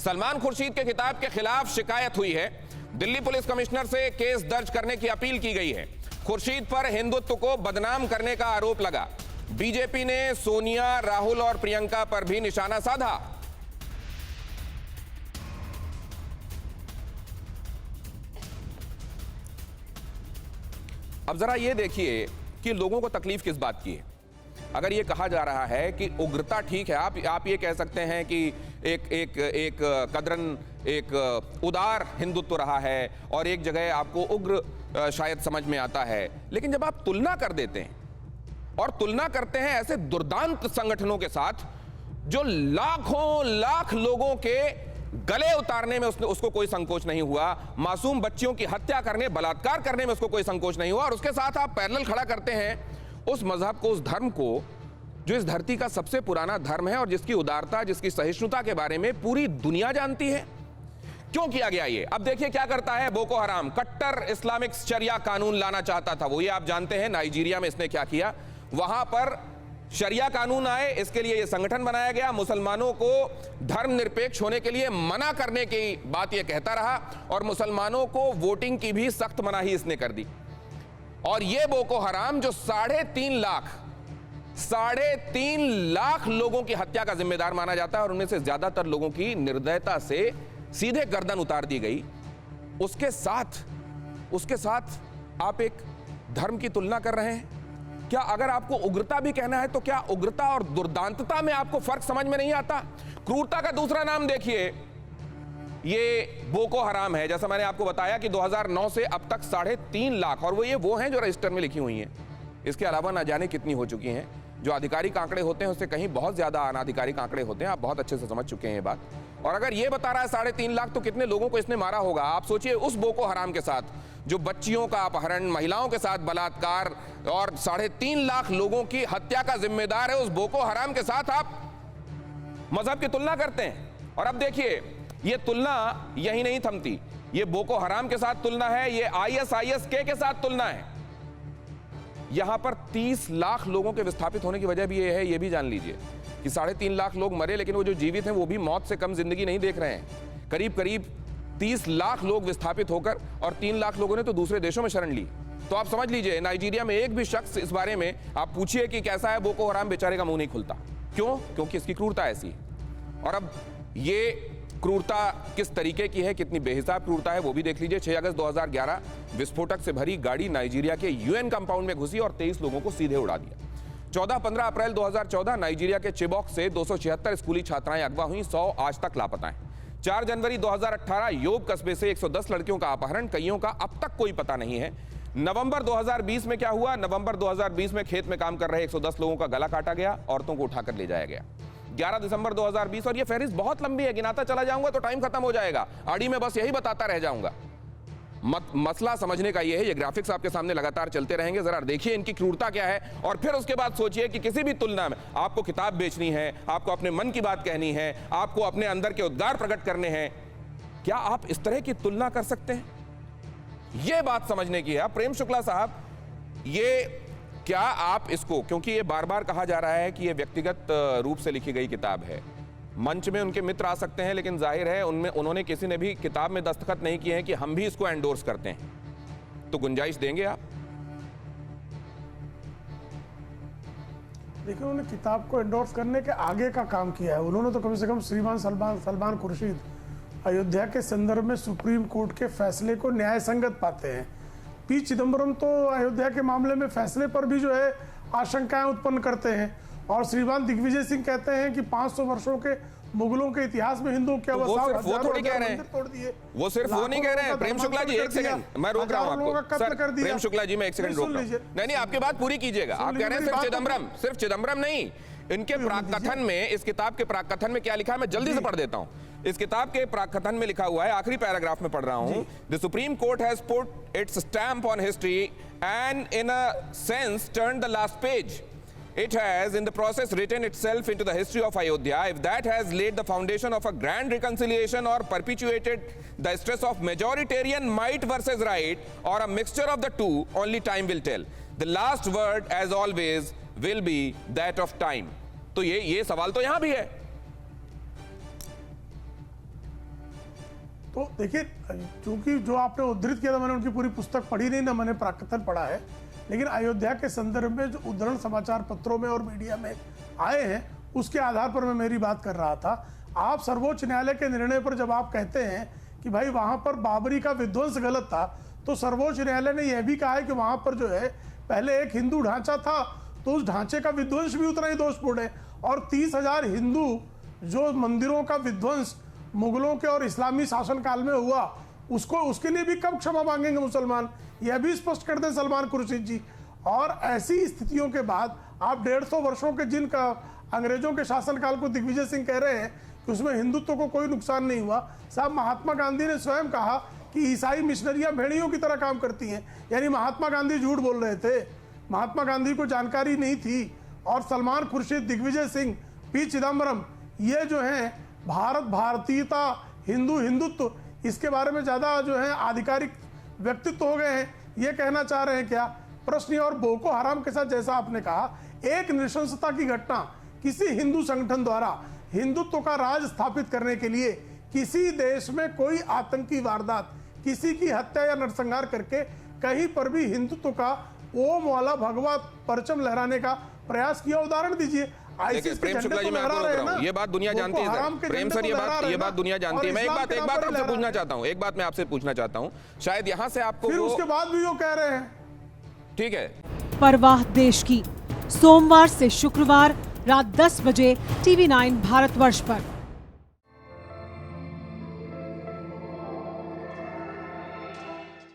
सलमान खुर्शीद के किताब के खिलाफ शिकायत हुई है। दिल्ली पुलिस कमिश्नर से केस दर्ज करने की अपील की गई है। खुर्शीद पर हिंदुत्व को बदनाम करने का आरोप लगा। बीजेपी ने सोनिया, राहुल और प्रियंका पर भी निशाना साधा। अब जरा ये देखिए कि लोगों को तकलीफ किस बात की है। अगर ये कहा जा रहा है कि उग्रता ठीक है, आप ये कह सकते हैं कि एक कदरन, एक उदार हिंदुत्व रहा है और एक जगह आपको उग्र शायद समझ में आता है, लेकिन जब आप तुलना कर देते हैं और तुलना करते हैं ऐसे दुर्दांत संगठनों के साथ जो लाखों लाख लोगों के गले उतारने में उसको कोई संकोच नहीं हुआ, मासूम बच्चियों की हत्या करने, बलात्कार करने में उसको कोई संकोच नहीं हुआ, और उसके साथ आप पैरेलल खड़ा करते हैं उस मजहब को, उस धर्म को जो इस धरती का सबसे पुराना धर्म है और जिसकी उदारता, जिसकी सहिष्णुता के बारे में पूरी दुनिया जानती है। क्यों किया गया ये? अब देखिए क्या करता है बोको हराम। कट्टर इस्लामिक शरिया कानून लाना चाहता था वो, ये आप जानते हैं नाइजीरिया में इसने क्या किया। वहां पर शरिया कानून आए, इसके लिए यह संगठन बनाया गया। मुसलमानों को धर्मनिरपेक्ष होने के लिए मना करने की बात यह कहता रहा और मुसलमानों को वोटिंग की भी सख्त मनाही इसने कर दी। और यह बोको हराम जो 3.5 लाख लोगों की हत्या का जिम्मेदार माना जाता है और उनमें से ज्यादातर लोगों की निर्दयता से सीधे गर्दन उतार दी गई, उसके साथ आप एक धर्म की तुलना कर रहे हैं। क्या अगर आपको उग्रता भी कहना है तो क्या उग्रता और दुर्दांतता में आपको फर्क समझ में नहीं आता? क्रूरता का दूसरा नाम देखिए, ये बोको हराम है। जैसा मैंने आपको बताया कि 2009 से अब तक 3.5 लाख, और वो हैं जो रजिस्टर में लिखी हुई हैं। इसके अलावा ना जाने कितनी हो चुकी हैं। जो आधिकारिक आंकड़े होते हैं उससे कहीं बहुत ज्यादा अनाधिकारिक आंकड़े होते हैं। आप बहुत अच्छे से समझ चुके हैं ये बात। और अगर ये बता रहा है 3.5 लाख, तो कितने लोगों को इसने मारा होगा? आप सोचिए, उस बोको हराम के साथ जो बच्चियों का अपहरण, महिलाओं के साथ बलात्कार और 3.5 लाख लोगों की हत्या का जिम्मेदार है, उस बोको हराम के साथ आप मजहब की तुलना करते हैं। और अब देखिए, ये तुलना यही नहीं थमती, ये बोको हराम के साथ तुलना है, ये ISIS के साथ तुलना है। यहां पर 30 लाख लोगों के विस्थापित होने की वजह भी ये है, ये भी जान लीजिए कि 3.5 लाख लोग मरे, लेकिन वो जो जीवित हैं वो भी मौत से कम जिंदगी नहीं देख रहे हैं। करीब 30 लाख लोग विस्थापित होकर, और 3 लाख लोगों ने तो दूसरे देशों में शरण ली। तो आप समझ लीजिए, नाइजीरिया में एक भी शख्स इस बारे में आप पूछिए कि कैसा है बोको हराम, बेचारे का मुंह नहीं खुलता। क्यों? क्योंकि इसकी क्रूरता ऐसी है। और अब ये क्रूरता किस तरीके की है, कितनी बेहिसाब क्रूरता है, वो भी देख लीजिए। 6 अगस्त 2011 विस्फोटक से भरी गाड़ी नाइजीरिया के UN कंपाउंड में घुसी और 23 लोगों को सीधे उड़ा दिया। 14-15 अप्रैल 2014 नाइजीरिया के चिबॉक से 276 स्कूली छात्राएं अगवा हुई, 100 आज तक लापता हैं। 4 जनवरी 2018 योब कस्बे से 110 लड़कियों का अपहरण, कईयों का अब तक कोई पता नहीं है। नवंबर 2020 में क्या हुआ? नवंबर 2020 में खेत में काम कर रहे 110 लोगों का गला काटा गया, औरतों को उठाकर ले जाया गया। 11 दिसंबर 2020, और ये फहरिस्त बहुत लंबी है, गिनाता चला जाऊंगा तो टाइम खत्म हो जाएगा। आड़ी में बस यही बताता रह जाऊंगा। मसला समझने का ये है, ये ग्राफिक्स आपके सामने लगातार चलते रहेंगे, जरा देखिए इनकी क्रूरता क्या है, और फिर उसके बाद सोचिए कि किसी भी तुलना में आपको किताब बेचनी है, आपको अपने मन की बात कहनी है, आपको अपने अंदर के उद्गार प्रकट करने हैं, क्या आप इस तरह की तुलना कर सकते हैं? यह बात समझने की है। प्रेम शुक्ला साहब, ये क्या आप इसको, क्योंकि ये बार बार कहा जा रहा है कि ये व्यक्तिगत रूप से लिखी गई किताब है, मंच में उनके मित्र आ सकते हैं, लेकिन जाहिर है उन्होंने किसी ने भी किताब में दस्तखत नहीं किए हैं कि हम भी इसको एंडोर्स करते हैं, तो गुंजाइश देंगे आप? देखिए, उन्होंने किताब को एंडोर्स करने के आगे का काम किया है। उन्होंने तो कम से कम श्रीमान सलमान खुर्शीद अयोध्या के संदर्भ में सुप्रीम कोर्ट के फैसले को न्याय संगत पाते हैं। पी चिदम्बरम तो अयोध्या के मामले में फैसले पर भी जो है आशंकाएं उत्पन्न करते हैं, और श्रीमान दिग्विजय सिंह कहते हैं कि 500 वर्षों के मुगलों के इतिहास में हिंदू क्या वो सिर्फ वो थोड़ी कह रहे हैं, तोड़ दिए, वो सिर्फ वो नहीं कह रहे हैं। प्रेम शुक्ला जी, एक सेकंड, मैं रोक रहा हूं आपको। सर, प्रेम शुक्ला जी, मैं एक सेकंड रोक रहा हूं। नहीं, आपकी बात पूरी कीजिएगा। आप कह रहे हैं सिर्फ चिदम्बरम नहीं, इनके प्राककथन में, इस किताब के प्राककथन में क्या लिखा है, मैं जल्दी से पढ़ देता हूं। इस किताब के प्राककथन में लिखा हुआ है, आखिरी पैराग्राफ में पढ़ रहा हूं, the supreme court has put it's stamp on history and in a sense turn the last page. It has in the process written itself into the history of Ayodhya. If that has laid the foundation of a grand reconciliation or perpetuated the stress of majoritarian might versus right, or a mixture of the two, only time will tell. The last word as always will be that of time. तो ये सवाल तो यहां भी है। तो देखिए, चूंकि जो आपने उद्धृत किया था, मैंने उनकी पूरी पुस्तक पढ़ी नहीं, ना मैंने प्राकथन पढ़ा है, लेकिन अयोध्या के संदर्भ में जो उद्धरण समाचार पत्रों में और मीडिया में आए हैं, उसके आधार पर मैं मेरी बात कर रहा था। आप सर्वोच्च न्यायालय के निर्णय पर जब आप कहते हैं कि भाई वहां पर बाबरी का विध्वंस गलत था, तो सर्वोच्च न्यायालय ने यह भी कहा है कि वहां पर जो है पहले एक हिंदू ढांचा था, तो उस ढांचे का विध्वंस भी उतना ही दोषपूर्ण है। और 30,000 हिंदू जो मंदिरों का विध्वंस मुगलों के और इस्लामी शासनकाल में हुआ, उसके लिए भी कब क्षमा मांगेंगे मुसलमान, यह भी स्पष्ट कर दें सलमान खुर्शीद जी। और ऐसी स्थितियों के बाद आप 150 वर्षों के जिनका अंग्रेजों के शासनकाल को दिग्विजय सिंह कह रहे हैं कि उसमें हिंदुत्व को कोई नुकसान नहीं हुआ। साहब, महात्मा गांधी ने स्वयं कहा कि ईसाई मिशनरियां भेड़ियों की तरह काम करती हैं, यानी महात्मा गांधी झूठ बोल रहे थे, महात्मा गांधी को जानकारी नहीं थी। और सलमान खुर्शीद, दिग्विजय सिंह, पी चिदम्बरम, ये जो हैं भारत भारतीयता, हिंदू हिंदुत्व, इसके बारे में ज़्यादा जो है आधिकारिक व्यक्तित्व हो गए हैं। ये कहना चाह रहे हैं क्या? प्रश्न ये। और बोको हराम के साथ जैसा आपने कहा, एक नृशंसता की घटना किसी हिंदू संगठन द्वारा हिंदुत्व का राज स्थापित करने के लिए किसी देश में कोई आतंकी वारदात, किसी की हत्या या नरसंहार करके कहीं पर भी हिंदुत्व का ओम वाला भगवा परचम लहराने का प्रयास किया, उदाहरण दीजिए। प्रेम शुक्ला जी, मैं आपको रोक रहा हूं, ये बात दुनिया जानती है प्रेम सर, ये बात दुनिया जानती है। मैं एक बात आपसे पूछना चाहता हूं, एक बात मैं आपसे पूछना चाहता हूं, शायद यहां से आपको फिर उसके बाद भी वो कह रहे हैं। ठीक है। परवाह देश की, सोमवार से शुक्रवार रात 10 बजे TV9 भारतवर्ष पर।